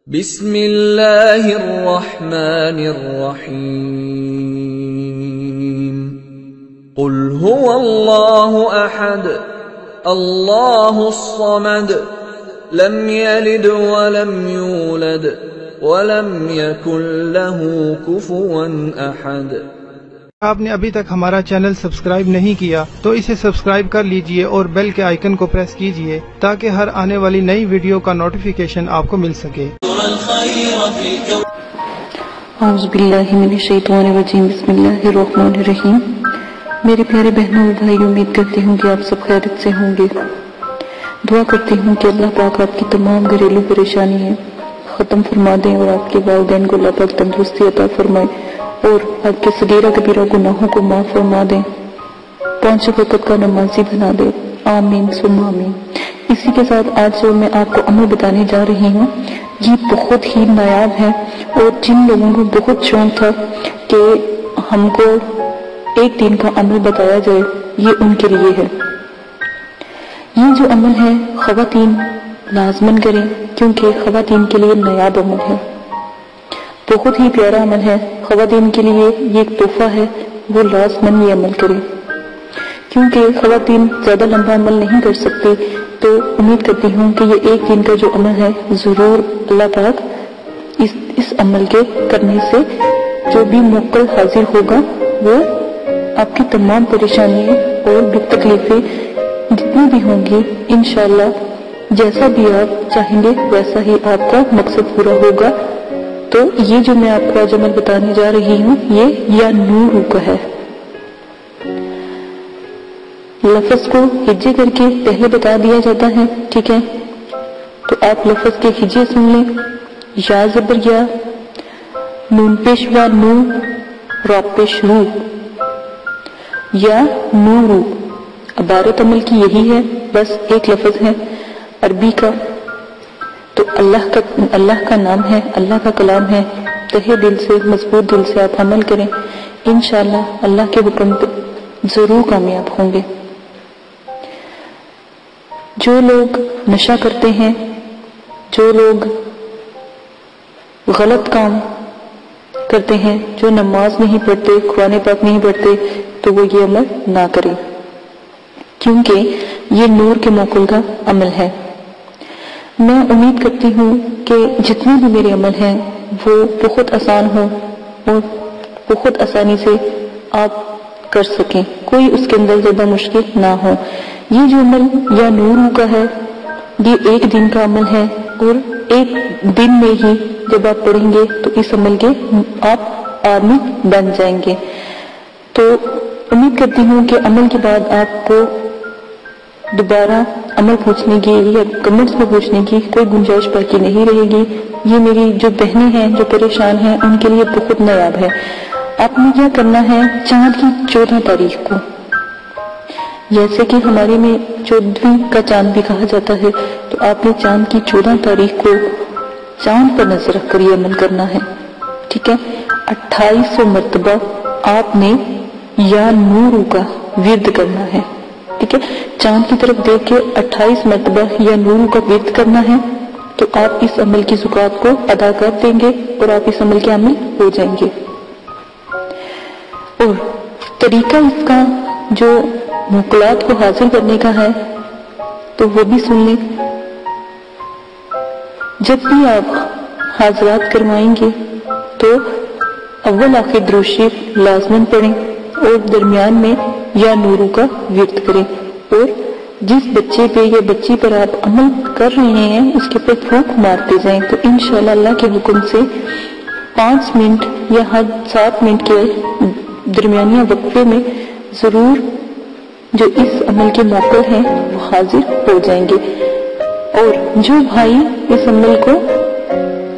بسم اللہ الرحمن الرحیم قل هو اللہ احد اللہ الصمد لم یلد ولم یولد ولم یکن له کفوا احد۔ آپ نے ابھی تک ہمارا چینل سبسکرائب نہیں کیا تو اسے سبسکرائب کر لیجئے اور بیل کے آئیکن کو پریس کیجئے تاکہ ہر آنے والی نئی ویڈیو کا نوٹیفیکیشن آپ کو مل سکے۔ اعوذ باللہ من الشیطان الرجیم، بسم اللہ الرحمن الرحیم۔ میرے پیارے بہنوں اور بھائی، امید کرتی ہوں کہ آپ سب خیریت سے ہوں گے۔ دعا کرتی ہوں کہ اللہ پاک آپ کی تمام گھریلو پریشانیاں ختم فرما دیں اور آپ کے والدین کو اللہ پاک تندرستی عطا فرمائے اور آپ کے صغیرہ کبیرہ گناہوں کو معاف فرما دیں، 5 وقت کا نمازی بنا دے، آمین ثم آمین۔ اسی کے ساتھ آج جو میں آپ کو عمل بتانے جا رہی ہوں یہ بہت ہی نایاب ہے، اور جن لوگوں کو بہت شوق تھا کہ ہم کو ایک دن کا عمل بتایا جائے، یہ ان کے لیے ہے۔ یہ جو عمل ہے خواتین لازماً کریں، کیونکہ خواتین کے لیے نایاب عمل ہے، بہت ہی پیارا عمل ہے۔ خواتین کے لیے یہ ایک تحفہ ہے، وہ لازماً یہ عمل کریں، کیونکہ خواتین زیادہ لمبا عمل نہیں کر سکتی۔ تو امید کرتی ہوں کہ یہ ایک دن کا جو عمل ہے ضرور اللہ پاک اس عمل کے کرنے سے جو بھی موقع حاضر ہوگا وہ آپ کی تمام پریشانیاں اور دکھ تکلیفیں جتنی بھی ہوں گی انشاءاللہ جیسا بھی آپ چاہیں گے ویسا ہی آپ کا مقصد پورا ہوگا۔ تو یہ جو میں آپ کو آج عمل بتانے جا رہی ہوں یہ یا نور کا ہے۔ لفظ کو ہجے کر کے پہلے بتا دیا جاتا ہے، ٹھیک ہے؟ تو آپ لفظ کے ہجے سن لیں۔ یا زبر یا، نون پیش و نو، را پیش رو، یا نورو۔ عبارت عمل کی یہی ہے، بس ایک لفظ ہے عربی کا۔ تو اللہ کا نام ہے، اللہ کا کلام ہے، تہے دل سے مضبوط دل سے آپ عمل کریں، انشاءاللہ اللہ کے حکم پہ ضرور کامیاب ہوں گے۔ جو لوگ نشہ کرتے ہیں، جو لوگ غلط کام کرتے ہیں، جو نماز نہیں پڑھتے، قرآن پاک نہیں پڑھتے، تو وہ یہ عمل نہ کریں، کیونکہ یہ نور کے موکل کا عمل ہے۔ میں امید کرتی ہوں کہ جتنے بھی میرے عمل ہیں وہ بہت آسان ہوں اور بہت آسانی سے آپ کر سکیں، کوئی اس کے اندر زیادہ مشکل نہ ہو۔ یہ جو عمل یا نور کا ہے یہ ایک دن کا عمل ہے، اور ایک دن میں ہی جب آپ پڑھیں گے تو اس عمل کے آپ عامل بن جائیں گے۔ تو امید کرتی ہوں کہ عمل کے بعد آپ کو دوبارہ عمل پوچھنے کی یا کمنٹس میں پوچھنے کی کوئی گنجائش باقی نہیں رہے گی۔ یہ میری جو بہنیں ہیں جو پریشان ہیں ان کے لیے بہت نایاب ہے۔ آپ نے کیا کرنا ہے، چاند کی 14 تاریخ کو، جیسے کہ ہمارے میں 14ویں کا چاند بھی کہا جاتا ہے، تو آپ نے چاند کی 14 تاریخ کو چاند پر نظر رکھ کر یہ عمل کرنا ہے، ٹھیک ہے؟ 2800 مرتبہ آپ نے یا نور کا ورد کرنا ہے، ٹھیک ہے؟ چاند کی طرف دیکھ کے 28 مرتبہ یا نور کا ورد کرنا ہے، تو آپ اس عمل کی زکات کو ادا کر دیں گے اور آپ اس عمل کے عامل ہو جائیں گے۔ اور طریقہ اس کا جو موکلات کو حاصل کرنے کا ہے تو وہ بھی سن لیں۔ جب بھی آپ حاضرات کروائیں گے تو اول آخر درود شریف لازماً پڑھیں اور درمیان میں یا نورو کا ورد کریں، اور جس بچے پہ یا بچی پر آپ عمل کر رہے ہیں اس کے پر پھونک مارتے جائیں، تو انشاءاللہ اللہ کے حکم سے 5 منٹ یا حد 7 منٹ کے درمیانیہ وقفے میں ضرور جو اس عمل کے موقع ہیں وہ حاضر ہو جائیں گے۔ اور جو بھائی اس عمل کو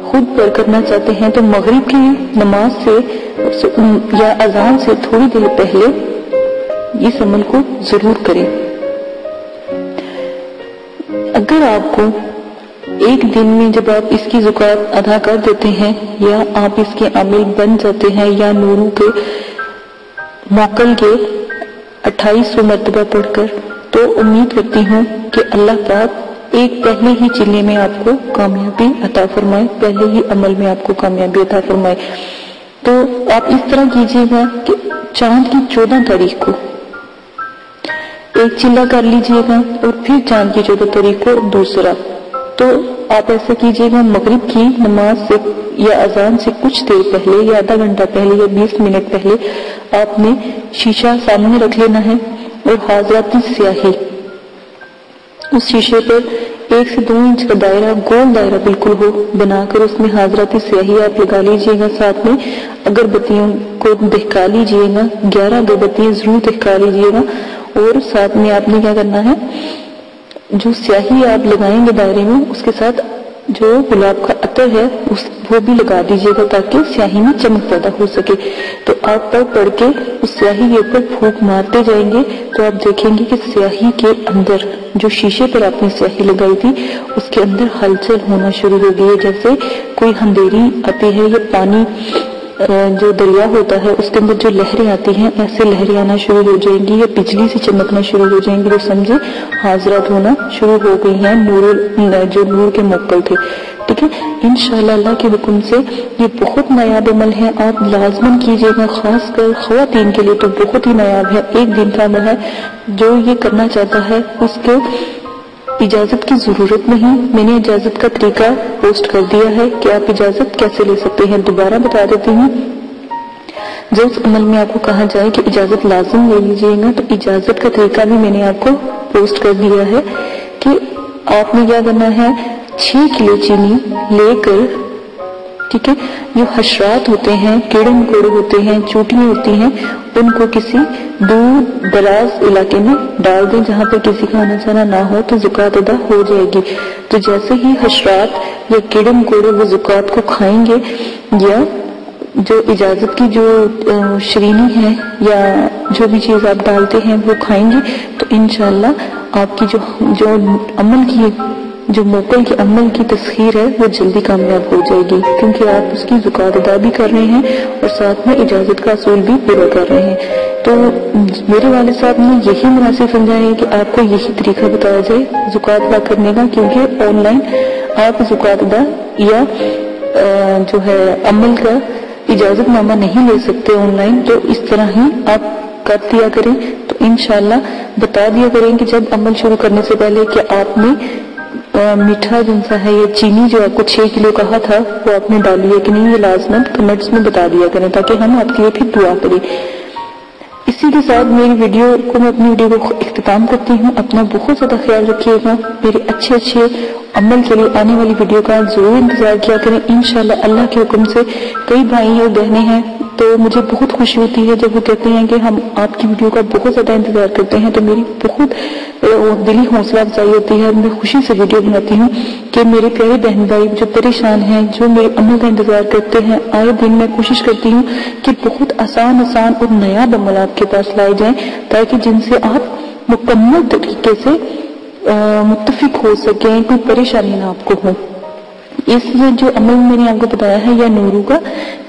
خود پر کرنا چاہتے ہیں تو مغرب کی نماز سے یا اذان سے تھوڑی دیر پہلے اس عمل کو ضرور کریں۔ اگر آپ کو ایک دن میں جب آپ اس کی زکات ادا کر دیتے ہیں یا آپ اس کے عامل بن جاتے ہیں یا نورو کے موکل کے 2800 مرتبہ پڑھ کر، تو امید کرتی ہوں کہ اللہ پاک ایک پہلے ہی چلے میں آپ کو کامیابی عطا فرمائے، پہلے ہی عمل میں آپ کو کامیابی عطا فرمائے۔ تو آپ اس طرح کیجئے گا کہ چاند کی 14 تاریخ کو ایک چلہ کر لیجئے گا اور پھر چاند کی 14 تاریخ کو دوسرا۔ تو آپ ایسا کیجئے گا، مغرب کی نماز سے یا اذان سے کچھ دیر پہلے یا آدھا گھنٹہ پہلے یا 20 منٹ پہلے آپ نے شیشہ سامنے رکھ لینا ہے اور حاضراتی سیاہی اس شیشے پر 1 سے 2 انچ کا دائرہ، گول دائرہ بالکل ہو بنا کر اس میں حاضراتی سیاہی آپ لگا لیجئے گا۔ ساتھ میں اگربتیوں کو دہکا لیجئے گا، 11 اگربتیاں ضرور دہکا لیجئے گا، اور ساتھ میں آپ نے کیا کرنا ہے، جو سیاہی آپ لگائیں گے دائرے میں اس کے ساتھ جو گلاب کا عطر ہے وہ بھی لگا دیجئے گا تاکہ سیاہی میں چمک پیدا ہو سکے۔ تو آپ پڑھ کے اس سیاہی کے اوپر پھونک مارتے جائیں گے تو آپ دیکھیں گے کہ سیاہی کے اندر جو شیشے پر آپ نے سیاہی لگائی تھی اس کے اندر ہلچل ہونا شروع ہو گئی ہے، جیسے کوئی اندھیری آتی ہے یا پانی جو دریا ہوتا ہے اس کے اندر جو لہریں آتی ہیں، ایسے لہریں آنا شروع ہو جائیں گی یا بجلی سے چمکنا شروع ہو جائیں گی، تو سمجھے حاضرات ہونا شروع ہو گئی ہیں جو نور کے موکل تھے۔ ٹھیک ہے، انشاءاللہ اللہ کے حکم سے یہ بہت نایاب عمل ہے، آپ لازماً کیجئے گا، خاص کر خواتین کے لیے تو بہت ہی نایاب ہے، 1 دن کا عمل ہے۔ جو یہ کرنا چاہتا ہے اس کے اجازت کی ضرورت نہیں، میں نے اجازت کا طریقہ پوسٹ کر دیا ہے کہ آپ اجازت کیسے لے سکتے ہیں، دوبارہ بتا دیتی ہوں۔ جب اس عمل میں آپ کو کہا جائے کہ اجازت لازم لے لیجئے گا تو اجازت کا طریقہ بھی میں نے آپ کو پوسٹ کر دیا ہے کہ آپ نے کیا کرنا ہے، 6 کلو چینی لے کر، ٹھیک ہے، جو حشرات ہوتے ہیں، کیڑے مکوڑے ہوتے ہیں، چوٹیاں ہوتی ہیں، ان کو کسی دور دراز علاقے میں ڈال دیں جہاں پر کسی کا آنا جانا نہ ہو، تو زکوٰۃ ادا ہو جائے گی۔ تو جیسے ہی حشرات یا کیڑے مکوڑے وہ زکوٰۃ کو کھائیں گے یا جو اجازت کی جو شرینی ہے یا جو بھی چیز آپ ڈالتے ہیں وہ کھائیں گے، تو انشاءاللہ آپ کی جو عمل کی جو موکل کے عمل کی تسخیر ہے وہ جلدی کامیاب ہو جائے گی، کیونکہ آپ اس کی زکوٰۃ ادا بھی کر رہے ہیں اور ساتھ میں اجازت کا اصول بھی پورا کر رہے ہیں۔ تو میرے والد صاحب نے یہی مناسب سمجھا ہے کہ آپ کو یہی طریقہ بتایا جائے زکوٰۃ ادا کرنے کا، کیونکہ آن لائن آپ زکوٰۃ ادا یا جو ہے عمل کا اجازت نامہ نہیں لے سکتے آن لائن، تو اس طرح ہی آپ کر دیا کریں۔ تو انشاءاللہ بتا دیا کریں کہ جب عمل شروع کرنے سے پہلے کہ آپ نے میٹھا جن سا ہے یا چینی جو آپ کو 6 کلو کہا تھا وہ آپ نے ڈالی ہے کہ نہیں، یہ لازماً کمنٹس میں بتا دیا کریں تاکہ ہم آپ کے لیے پھر دعا کریں۔ اسی کے ساتھ میں اپنی ویڈیو کو اختتام کرتی ہوں۔ اپنا بہت زیادہ خیال رکھیے گا، میرے اچھے عمل کے لیے آنے والی ویڈیو کا ضرور انتظار کیا کریں۔ انشاءاللہ اللہ کے حکم سے کئی بھائی اور بہنیں ہیں تو مجھے بہت خوشی ہوتی ہے جب وہ کہتے ہیں کہ ہم آپ کی ویڈیو کا بہت زیادہ انتظار کرتے ہیں، تو میری بہت دلی حوصلہ افزائی ہوتی ہے، میں خوشی سے ویڈیو بناتی ہوں کہ میرے پیارے بہن بھائی جو پریشان ہیں، جو میرے عمل کا انتظار کرتے ہیں، آئے دن میں کوشش کرتی ہوں کہ بہت آسان اور نایاب عمل آپ کے پاس لائے جائیں تاکہ جن سے آپ مکمل طریقے سے متفق ہو سکیں، کوئی پریشانی نہ آپ کو ہو۔ اس لیے جو عمل میں نے آپ کو بتایا ہے یا نورو کا،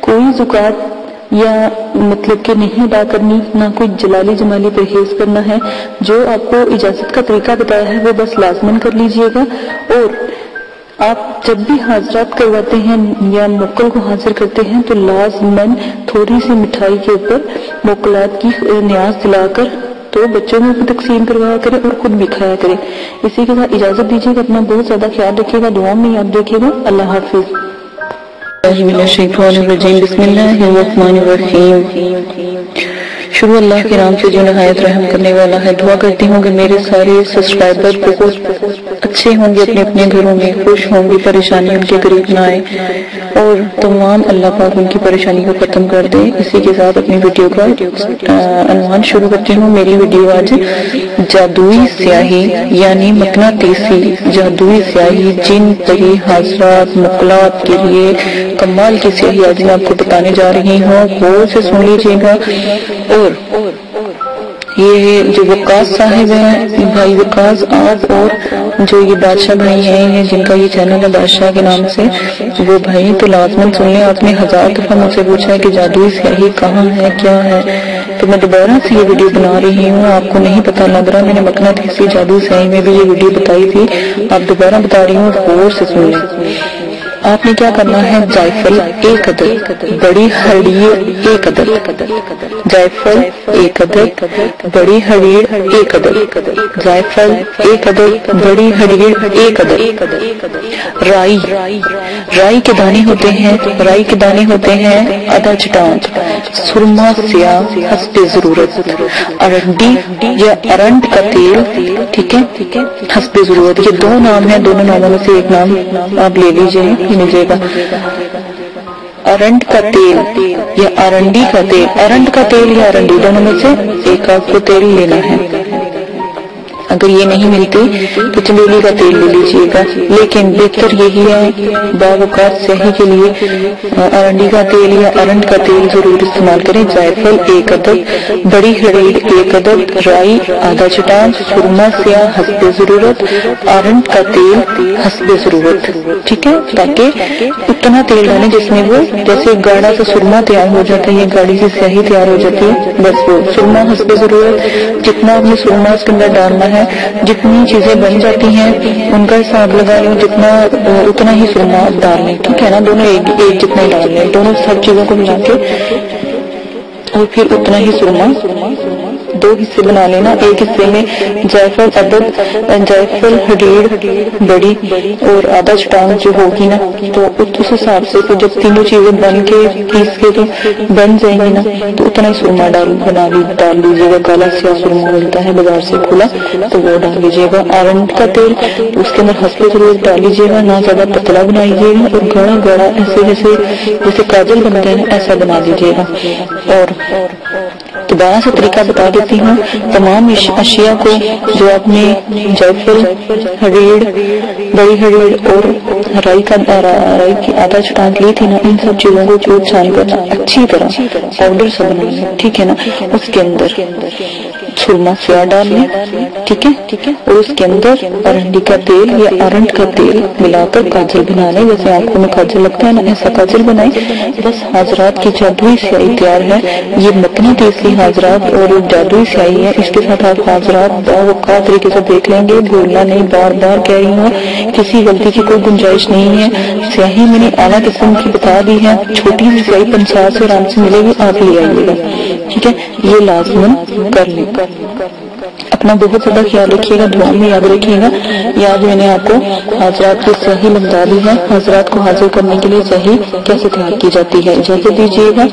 کوئی زکوٰۃ یا مطلب کہ نہیں ادا کرنی، نہ کوئی جلالی جمالی پرہیز کرنا ہے، جو آپ کو اجازت کا طریقہ بتایا ہے وہ بس لازماً کر لیجئے گا۔ اور آپ جب بھی حاضرات کرواتے ہیں یا موکل کو حاضر کرتے ہیں تو لازماً تھوڑی سی مٹھائی کے اوپر موکلات کی نیاز دلا کر تو بچوں میں بھی تقسیم کروایا کریں اور خود بھی کھایا کریں۔ اسی کے ساتھ اجازت دیجیے گا، اپنا بہت زیادہ خیال رکھیے گا، دعا میں یاد رکھیے گا۔ اللہ حافظ۔ بسم اللہ الرحمن الرحیم۔ شروع اللہ کے نام سے جو نہایت رحم کرنے والا ہے۔ دعا کرتی ہوں کہ میرے سارے سبسکرائبر بہت اچھے ہوں گے، اپنے اپنے گھروں میں خوش ہوں گے، پریشانی ان کے قریب نہ آئے اور تمام اللہ پاک ان کی پریشانی کو ختم کر دے۔ اسی کے ساتھ اپنی ویڈیو کا عنوان شروع کرتی ہوں۔ میری ویڈیو آج جادوئی سیاہی یعنی مقناطیسی جادوئی سیاہی، جن پری حاضرات مقلات کے لیے کمال کی سیاہی آج میں آپ کو بتانے جا رہی ہوں، غور سے سن لیجیے گا۔ اور یہ جو وقاص صاحب ہیں بھائی وقاص، آپ اور جو یہ بادشاہ بھائی ہیں جن کا یہ چینل ہے بادشاہ کے نام سے، وہ بھائی تو لازمن سن لیں. آپ نے 1000 دفعہ مجھ سے پوچھا ہے کہ جادوئی سیاہی کہاں ہے کیا ہے، تو میں دوبارہ سے یہ ویڈیو بنا رہی ہوں. آپ کو نہیں پتہ لگ رہا، میں نے مقناطیسی جادوئی سیاہی میں بھی یہ ویڈیو بتائی تھی، آپ دوبارہ بتا رہی ہوں، غور سے سن لیں. آپ نے کیا کرنا ہے، جائفل 1 عدد، بڑی ہڑیڑ 1 عدد، جائفل 1 عدد، بڑی ہڑیڑ 1 عدد، جائفل 1 عدد، بڑی ہڑیڑ 1 عدد. رائی کے دانے ہوتے ہیں، رائی کے دانے ہوتے ہیں آدھا چٹان، سرما سیاہ حسب ضرورت، ارنڈی یا ارنڈ کا تیل، ٹھیک ہے، حسب ضرورت. یہ 2 نام ہیں، دونوں ناموں میں سے ایک نام آپ لے لیجئے، مجھے گا ارنڈ کا تیل یا ارنڈی کا تیل، ارنڈ کا تیل یا ارنڈی دونوں میں سے ایک آپ کو تیل لینا ہے. اگر یہ نہیں ملتی تو چمیلی کا تیل لے لیجیے گا، لیکن بہتر یہی ہے باوقات سیاہی کے لیے ارنڈی کا تیل یا ارنڈ کا تیل ضرور استعمال کریں. جائفل 1 عدد، بڑی ہڑیڑ 1 عدد، رائی آدھا چٹان، سرما سیاہ حسب ضرورت، ارنڈ کا تیل حسب ضرورت، ٹھیک ہے. تاکہ اتنا تیل ڈالیں جس میں وہ جیسے گاڑا سا سرما تیار ہو جاتا ہے یا گاڑی سے سیاہی تیار ہو جاتی ہے، بس وہ سرما حسب ضرورت. جتنا آپ نے سرما اس کے اندر ڈالنا ہے، جتنی چیزیں بن جاتی ہیں ان کا حساب لگا لیں، جتنا اتنا ہی سرما ڈال لیں، ٹھیک ہے نا. دونوں ایک جتنا ہی ڈال لیں، دونوں سب چیزوں کو ملا کے اور پھر اتنا ہی سرما 2 حصے بنا لینا. ایک حصے میں جائفل عدد، جائفل ہڑیڑ بڑی اور آدھا چٹان جو ہوگی نا، تو اس حساب سے تو جب تینوں چیزیں بن کے پیس کے تو بن جائیں گی نا، تو اتنا ہی سرما ڈال لیجیے گا. کالا سیاہ سرما ملتا ہے بازار سے کھلا، تو وہ ڈال لیجیے گا. ارنڈ کا تیل اس کے اندر حسب ضرورت ڈال لیجیے گا، نہ زیادہ پتلا بنائیے گا اور گاڑا گاڑا ایسے جیسے کاجل بنتا ہے ایسا بنا دیجیے گا. اور دوبارہ سے طریقہ بتا دیتی ہوں. تمام اشیاء کو جو آپ نے جائفل ہڑیڑ، بڑی ہڑیڑ اور رائی کی آدھا چٹان لی تھی نا، ان سب چیزوں کو چوٹ چھان کرنا اچھی طرح پاؤڈر سے بنانا، ٹھیک ہے نا. اس کے اندر سرما سیاہ ڈال لیں، ٹھیک ہے، اور اس کے اندر ارنڈی کا تیل یا ارنڈ کا تیل ملا کر کاجل بنا لیں. جیسے آنکھوں میں کاجل لگتا ہے نا، ایسا کاجل بنائیں. بس حاضرات کی جادوئی سیاہی تیار ہے. یہ مقناطیسی حاضرات اور جادوئی سیاہی ہے، اس کے ساتھ آپ حاضرات باوقار طریقے سے دیکھ لیں گے. بھولنا نہیں، بار بار کہہ رہی ہوں، کسی غلطی کی کوئی گنجائش نہیں ہے. سیاہی میں نے اعلیٰ قسم کی بتا دی ہے، چھوٹی سی سیاہی 50 سے آرام سے ملے گی، آپ لے آئیے گا، ٹھیک ہے. یہ لازمن کر لیں. اپنا بہت زیادہ خیال رکھیے گا، دعا میں یاد رکھیے گا. یاد میں نے آپ کو حاضرات کی صحیح بتا دی ہے، حضرات کو حاضر کرنے کے لیے صحیح کیسے تیار کی جاتی ہے. اجازت دیجیے گا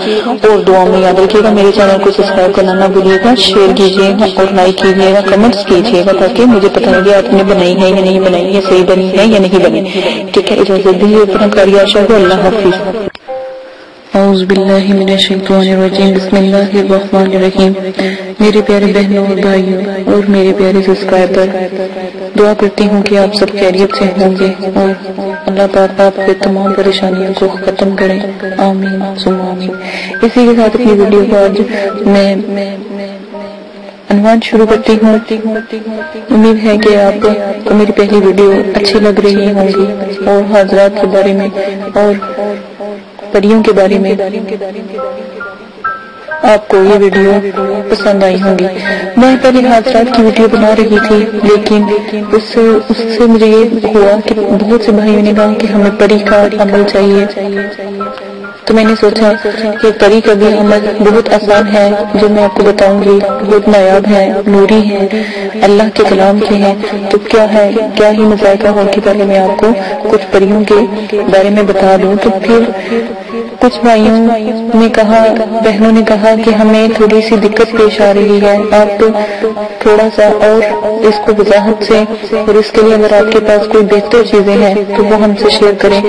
اور دعا میں یاد رکھیے گا. میرے چینل کو سبسکرائب کرنا نہ بھولیے گا، شیئر کیجیے گا اور لائک کیجیے گا، کمنٹس کیجیے گا، تاکہ مجھے پتہ لگے آپ نے بنائی ہے یا نہیں بنائی ہے، صحیح بنی ہے یا نہیں بنی، ٹھیک ہے. اجازت دیجیے اپنا کاری آشا کو. اللہ حافظ. اعوذ باللہ من الشیطان الرجیم، بسم اللہ الرحمن الرحیم. میرے پیارے بہنوں اور بھائیوں اور میرے پیارے سبسکرائبر، دعا کرتی ہوں کہ آپ سب خیریت سے ہوں گے اور اللہ پاک آپ کے تمام پریشانیوں کو ختم کریں، آمین ثم آمین. اسی کے ساتھ اپنی ویڈیو کو آج میں عنوان شروع کرتی ہوں. امید ہے کہ آپ کو میری پہلی ویڈیو اچھی لگ رہی ہوں گی اور حضرات کے بارے میں اور پریوں کے بارے میں آپ کو یہ ویڈیو پسند آئی ہوں گی. میں پہلے حضرات کی ویڈیو بنا رہی تھی، لیکن اس سے مجھے یہ ہوا کہ بہت سے بھائیوں نے کہا کہ ہمیں پری کا عمل چاہیے، تو میں نے سوچا کہ پری کا بھی عمل بہت آسان ہے، جو میں آپ کو بتاؤں گی بہت نایاب ہے، نوری ہے، اللہ کے کلام کے ہیں. تو کیا ہے، کیا ہی مذائقہ ہو کہ پہلے میں آپ کو کچھ پریوں کے بارے میں بتا دوں. تو پھر کچھ بھائیوں نے کہا، بہنوں نے کہا کہ ہمیں تھوڑی سی دقت پیش آ رہی ہے، آپ تھوڑا سا اور اس کو وضاحت سے، اور اس کے لیے اگر آپ کے پاس کوئی بہتر چیزیں ہیں تو وہ ہم سے شیئر کریں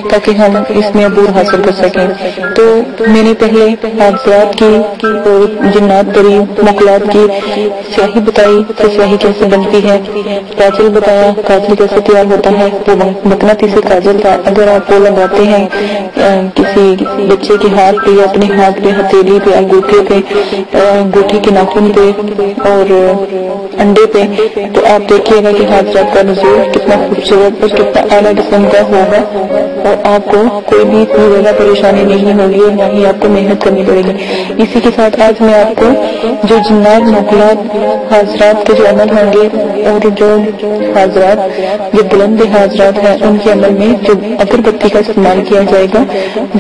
تاکہ ہم اس میں عبور حاصل کر سکیں. تو میں نے پہلے حاضرات کی اور جنات پری مخلوقات کی سیاہی بتائی کہ سیاہی کیسے بنتی ہے، کاجل بتایا کاجل کیسے تیار ہوتا ہے، وہ مقناطیسی کاجل تھا، اگر آپ وہ لگاتے ہیں کسی بچے کے ہاتھ پہ یا اپنے ہاتھ پہ، ہتھیلی پہ، انگوٹھے پہ، انگوٹھی کے ناخن پہ اور انڈے پہ، تو آپ دیکھیے گا کہ حاضرات کا نزول کتنا خوبصورت اور کتنا اعلیٰ قسم کا ہوگا، اور آپ کو کوئی بھی اتنی زیادہ پریشانی نہیں ہوگی اور نہ ہی آپ کو محنت کرنی پڑے گی۔ اسی کے ساتھ آج میں آپ کو جو جنات مخلوقات حاضرات کے جو عمل ہوں گے اور جو حاضرات جو بلند حاضرات ہیں ان کے عمل میں جو اگربتی کا استعمال کیا جائے گا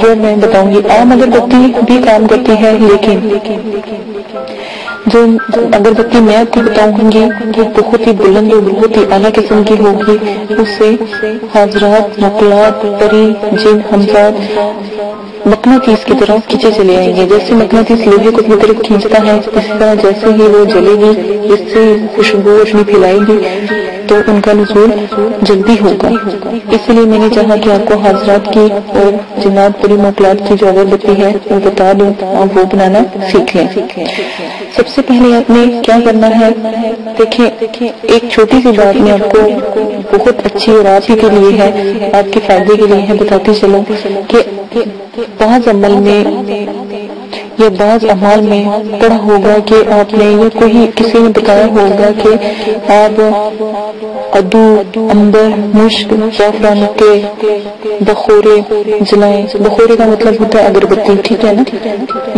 وہ میں بتاؤں گی۔ عام اگربتی بھی کام کرتی ہے، لیکن جو اگربتی میں آپ کو بتاؤں گی وہ بہت ہی بلند اور بہت ہی اعلیٰ قسم کی ہوگی، اس سے حاضرات مخلوقات پری جن ہمزاد مقناطیس کی طرح کھینچے چلے آئیں گے۔ جیسے مقناطیس لوہے کو اپنی طرف کھینچتا ہے، اس طرح جیسے ہی وہ جلے گی، جس سے خوشبو اپنی پھیلائے گی تو ان کا نزول جلدی ہوگا۔ اس لیے میں نے چاہا کہ آپ کو حاضرات کی اور جنات پری مخلوقات کی جو اگربتی ہے وہ بتا دوں، آپ وہ بنانا سیکھ لیں۔ سب سے پہلے آپ نے کیا کرنا ہے، دیکھیں ایک چھوٹی سی بات میں آپ کو بہت اچھی اور آپ ہی کے لیے ہے، آپ کے فائدے کے لیے ہے، بتاتی چلوں کہ بعض عمل میں یا بعض اعمال میں پڑھا ہوگا کہ آپ نے یا کوئی کسی نے بتایا ہوگا کہ آپ قدو، عنبر، مشک، زعفران کے بخورے جلائیں۔ بخورے کا مطلب ہوتا ہے اگربتی، ٹھیک ہے نا،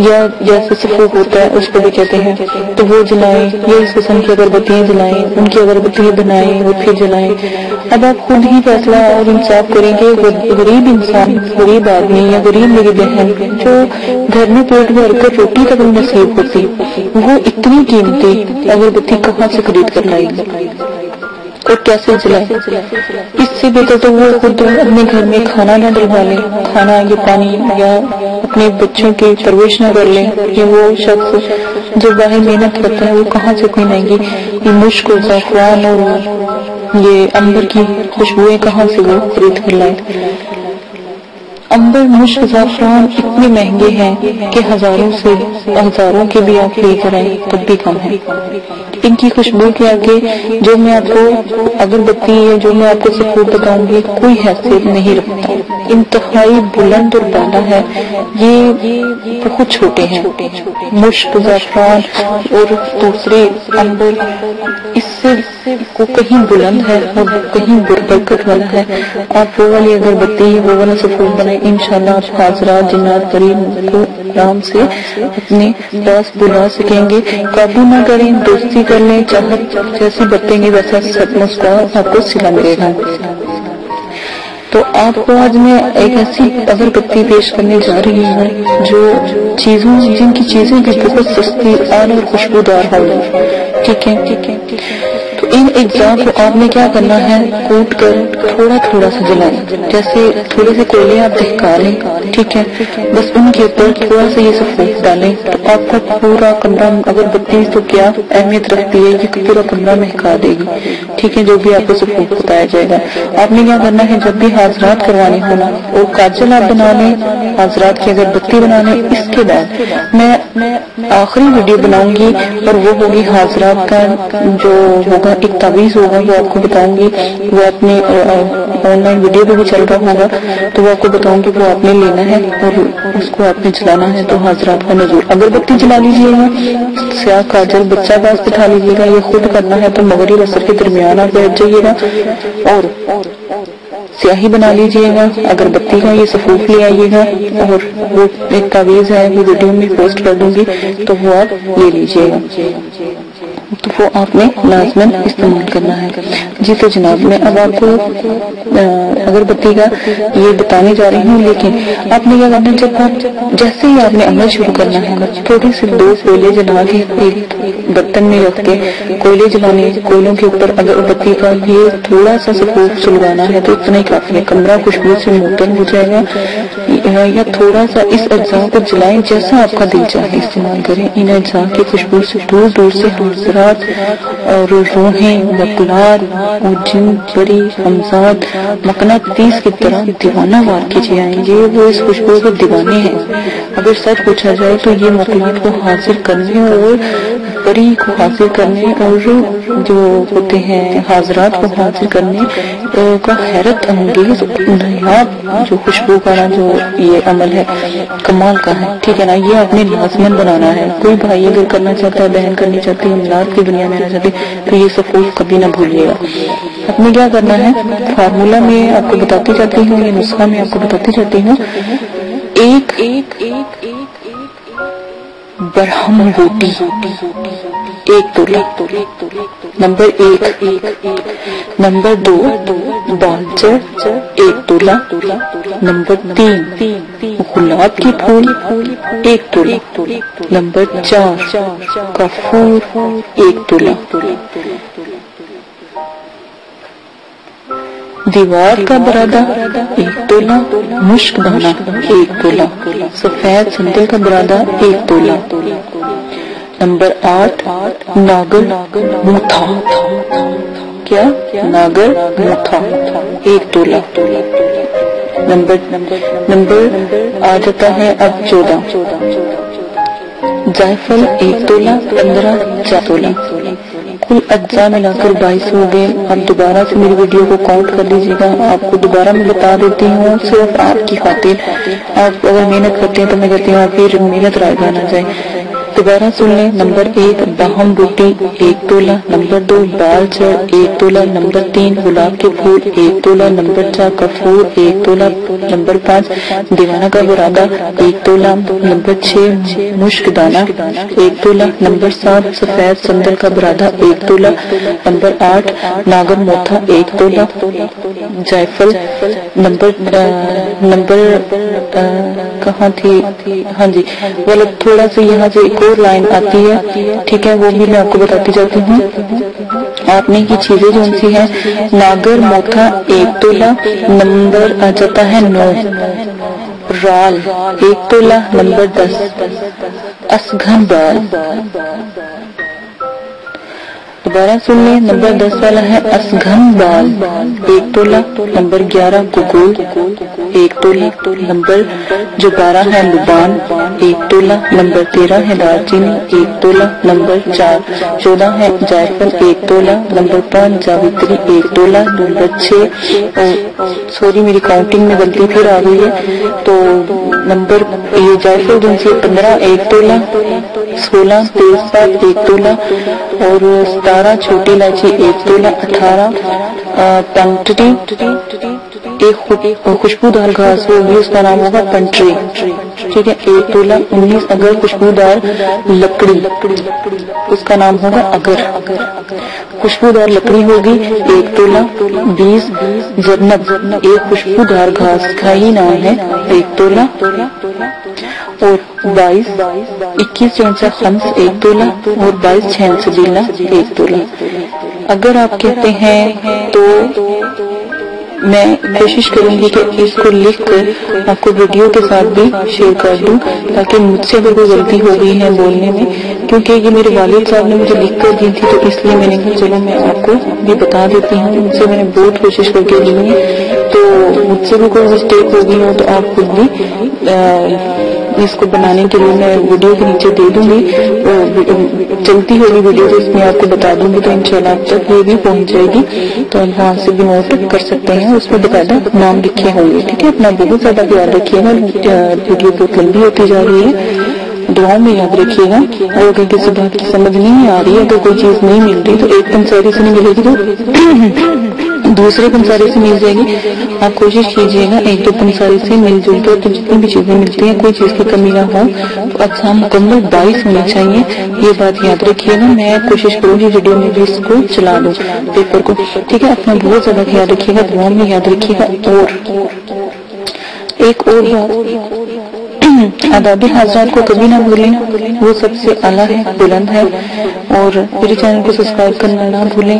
یا جیسے سفوف ہوتا ہے اس کو بھی کہتے ہیں، تو وہ جلائیں یا اس قسم کی اگربتیاں جلائیں، ان کی اگربتیاں بنائیں اور پھر جلائیں۔ اب آپ خود ہی فیصلہ اور انصاف کریں گے، غریب انسان، غریب آدمی یا غریب میری بہن جو گھر میں پیٹ بھر کر روٹی تک نصیب ہوتی، وہ اتنی قیمتی اگربتی کہاں سے خرید کر لائے گی اور کیسے جلائے؟ اس سے بہتر تو وہ خود اپنے گھر میں کھانا نہ ڈلوا لے، کھانا یا پانی یا اپنے بچوں کی پرورش نہ کر لے، کہ وہ شخص جو باہر محنت کرتا ہے وہ کہاں سے اتنی مہنگی یہ مشک اور زعفران اور یہ عنبر کی خوشبوئیں کہاں سے وہ خرید کر لائے۔ عنبر، مشک، زعفران اتنے مہنگے ہیں کہ ہزاروں کے بھی آپ لے کر آئیں تب بھی کم ہے۔ ان کی خوشبو کے آگے جو میں آپ کو اگربتی یا جو میں آپ کو سفور بتاؤں گی کوئی حیثیت نہیں رکھتا، انتہائی بلند اور بالا ہے، یہ بہت چھوٹے ہیں۔ مشک، زعفران اور دوسرے عنبر اس سے وہ کہیں بلند ہے اور کہیں برکت والا ہے۔ آپ وہ والی اگربتی وہ والا سفور بنائیں، انشاءاللہ آپ حاضرات جنات قریب کو آرام سے اپنے پاس بلا سکیں گے۔ قابو نہ کریں، دوستی کر لیں، چاہت جیسی برتیں گے ویسا سچ مسکراہٹ آپ کو سلا ملے گا۔ تو آپ کو آج میں ایک ایسی اگربتی پیش کرنے جا رہی ہوں جو جن کی چیزیں بھی بہت سستی اور خوشبودار ہوگی، ٹھیک ہے۔ تو ان اجزاء کو آپ نے کیا کرنا ہے، کوٹ کر تھوڑا تھوڑا سا جلائیں، جیسے تھوڑے سے کوئلے آپ دہکا لیں، ٹھیک ہے، بس ان کے اوپر تھوڑا سا یہ سفید ڈالیں تو آپ کا پورا کمرہ، اگربتی تو کیا اہمیت رکھتی ہے، یہ پورا کمرہ مہکا دے گی، ٹھیک ہے، جو بھی آپ کو سفید بتایا جائے گا۔ آپ نے کیا کرنا ہے، جب بھی حاضرات کروانی ہونا اور کاجل آپ بنا لیں، حاضرات کی اگربتی بنا لیں، اس کے بعد میں آخری ویڈیو بناؤں گی اور وہ ہوگی حاضرات کا جو ہوگا ایک تعویذ ہوگا، وہ آپ کو بتاؤں گی، وہ اپنے آن لائن ویڈیو پہ بھی چل رہا ہوگا تو وہ آپ کو بتاؤں گی، وہ آپ نے لینا ہے اور اس کو آپ نے جلانا ہے۔ تو حاضرات کا نزول، اگربتی جلا لیجیے گا، سیاہ کاجل بچہ پاس بٹھا لیجیے گا، یہ خود کرنا ہے تو مغرب عصر کے درمیان آپ بیٹھ جائیے گا اور سیاہی بنا لیجیے گا، اگربتی کا یہ سفوف لے آئیے گا اور وہ ایک تعویذ ہے وہ ویڈیو میں پوسٹ کر دوں گی تو وہ آپ لے لیجیے گا، تو وہ آپ نے لازماً استعمال کرنا ہے۔ جی تو جناب میں اب آپ کو اگربتی کا یہ بتانے جا رہی ہوں، لیکن آپ نے کیا کرنا ہے، جب آپ جیسے ہی آپ نے عمل شروع کرنا ہے، تھوڑی سی 2 کوئلے جلا کے ایک برتن میں رکھ کے کوئلے جلانے، کوئلوں کے اوپر اگربتی کا یہ تھوڑا سا سفوف سلوانا ہے تو اتنا ہی کافی ہے، کمرہ خوشبو سے معطر ہو جائے گا۔ یا تھوڑا سا اس اجزاء کو جلائیں، جیسا آپ کا دل چاہے استعمال کریں، ان اجزاء کی خوشبو سے دور دور سے حاضرات جنات اور روحیں وکلات اور جن بڑی حمزات مقناطیس کی طرح دیوانہ وار کیجیے آئیں گے، وہ اس خوشبو کے دیوانے ہیں۔ اگر سچ پوچھا جائے تو یہ مقامات کو حاصل کرنے اور بڑی کو حاصل کرنے اور جو ہوتے ہیں حاضرات کو حاصل کرنے کا حیرت انگیز نایاب جو خوشبو کا جو یہ عمل ہے کمال کا ہے، ٹھیک ہے نا۔ یہ اپنے لازمن بنانا ہے۔ کوئی بھائی اگر کرنا چاہتا ہے، بہن کرنی چاہتی ہے، میلاد کی دنیا میں آنا چاہتی ہے تو یہ صفوف کبھی نہ بھولیے گا۔ آپ نے کیا کرنا ہے، فارمولا میں آپ کو بتاتی جاتی ہوں، یہ نسخہ میں آپ کو بتاتی جاتی ہوں۔ ایک برہم بوٹی 1 تولہ، نمبر 1۔ نمبر 2 بالچر 1 تولہ، نمبر 3 گلاب کے پھول 1 تولہ، نمبر 4 کافور 1 تولہ۔ دیوار کا برادہ 1 تولہ، مشک دانہ 1 تولہ، سفید سندل کا برادہ 1 تولہ۔ نمبر 8 ناگر موتھا، کیا ناگر موتھا 1 تولہ۔ نمبر آ جاتا ہے اب 14 جائفل 1 تولہ، 15 4 تولہ۔ کل اجزاء ملا کر 22 ہو گئے۔ اب دوبارہ سے میری ویڈیو کو کاؤنٹ کر لیجیے گا، آپ کو دوبارہ میں بتا دیتی ہوں صرف آپ کی خاطر۔ آپ اگر محنت کرتے ہیں تو میں کہتی ہوں آپ کی محنت رائے گا نہ جائے۔ دوبارہ سن لیں۔ نمبر 1 باہم بوٹی 1 تولہ، نمبر 2 بال چڑ 1 تولہ، نمبر 3 گلاب کے پھول 1 تولہ، نمبر 4 کفور 1 تولہ، نمبر 5 دیوانہ کا برادہ 1 تولہ، نمبر 6 مشک دانہ 1 تولہ، نمبر 7 سفید سندل کا برادہ 1 تولہ، نمبر 8 ناگر موتھا 1 تولہ، جائفل نمبر کہاں تھی، ہاں جی غلط، تھوڑا سا یہاں سے ایک اور لائن آتی ہے، ٹھیک ہے، وہ بھی میں آپ کو بتاتی جاتی ہوں۔ آپ نے کی چیزیں جو ان سی ہیں، ناگر موتھا 1 تولہ، نمبر آ جاتا ہے 9، رال 1 تولہ، نمبر 10 اسگھن بال۔ دوبارہ سن لیں، نمبر 10 والا ہے اسگھن بال 1 تولہ، نمبر 11 گگول 1 تولہ، نمبر جو 12 ہے لبان 1 تولہ، نمبر 13 ہے دار چینی 1 تولہ، نمبر 14 ہے جائفل 1 تولہ، نمبر 5 جاوتری 1 تولہ، نمبر 6 سوری میری کاؤنٹنگ میں غلطی پھر آ گئی ہے، تو نمبر یہ جائفل جو سے 15 1 تولہ، 16 تیزپات 1 تولہ، اور 17 چھوٹی الائچی 1 تولہ، 18 پنٹری ایک خوشبودار گھاس ہوگی، اس کا نام ہوگا پنٹری، ٹھیک ہے 1 تولہ، 19 اگر خوشبودار لکڑی، اس کا نام ہوگا اگر، خوشبودار لکڑی ہوگی 1 تولہ، 20 زرنب ایک خوشبودار گھاس کھائی نام ہے 1 تولہ، اور 21 چونسا خمس 1 تولہ، اور 22 چھین سبیلہ 1 تولہ۔ اگر آپ کہتے ہیں تو میں کوشش کروں گی کہ اس کو لکھ کر آپ کو ویڈیو کے ساتھ بھی شیئر کر دوں، تاکہ مجھ سے اگر کوئی غلطی ہو گئی ہے بولنے میں، کیونکہ یہ میرے والد صاحب نے مجھے لکھ کر دی تھی، تو اس لیے میں نے کہا چلو میں آپ کو بھی بتا دیتی ہوں۔ مجھ سے میں نے بہت کوشش کر کے لی ہے، تو مجھ سے بھی کوئی مسٹیک ہو گئی ہو تو آپ خود بھی اس کو بنانے کے لیے میں ویڈیو کے نیچے دے دوں گی، چلتی ہوگی ویڈیو تو اس میں آپ کو بتا دوں گی، تو انشاءاللہ اب تک یہ بھی پہنچ جائے گی، تو آپ وہاں سے بھی نوٹ کر سکتے ہیں، اس میں باقاعدہ نام لکھے ہوں گے، ٹھیک ہے۔ اپنا بہت زیادہ خیال رکھیے گا، ویڈیو بہت لمبی ہوتی جا رہی ہے، دعاؤں میں یاد رکھیے گا، اور اگر کسی بات کی سمجھ نہیں آ رہی ہے، اگر کوئی چیز نہیں مل رہی تو ایک پنساری سے نہیں ملے گی تو دوسرے پنساری سے مل جائے گی، آپ کوشش کیجئے گا 1-2 پنساری سے مل جل کر، تو جتنی بھی چیزیں ملتی ہیں کوئی چیز کی کمی نہ ہو، تو اقسام مکمل 22 ہونے چاہیے، یہ بات یاد رکھیے گا۔ میں کوشش کروں گی ویڈیو میں بھی اس کو چلا دوں پیپر کو، ٹھیک ہے۔ اپنا بہت زیادہ خیال رکھیے گا، دعاؤں میں یاد رکھیے گا۔ اور ایک اور بات، آداب حضرات کو کبھی نہ بھولیں، وہ سب سے اعلیٰ ہے، بلند ہے، اور میرے چینل کو سبسکرائب کرنا نہ بھولیں،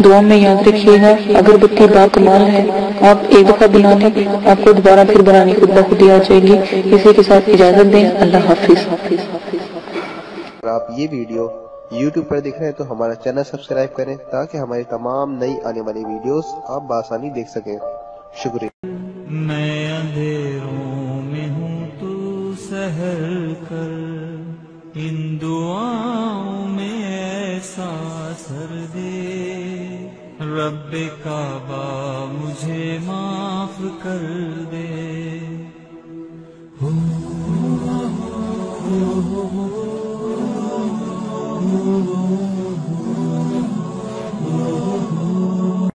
دعا میں یاد رکھیے گا۔ اگربتی با کمال ہے، آپ ایک دفعہ بنا لیں، آپ کو دوبارہ پھر بنانے خود بخود آ جائے گی۔ اسی کے ساتھ اجازت دیں، اللہ حافظ۔ اگر آپ یہ ویڈیو یوٹیوب پر دیکھ رہے ہیں تو ہمارا چینل سبسکرائب کریں تاکہ ہماری تمام نئی آنے والی ویڈیوز آپ بآسانی دیکھ سکیں۔ شکریہ۔ میں اندھیروں میں ہوں تو سحر کر، ان دعاؤں میں ایسا اثر دے، رب کعبہ مجھے معاف کر دے۔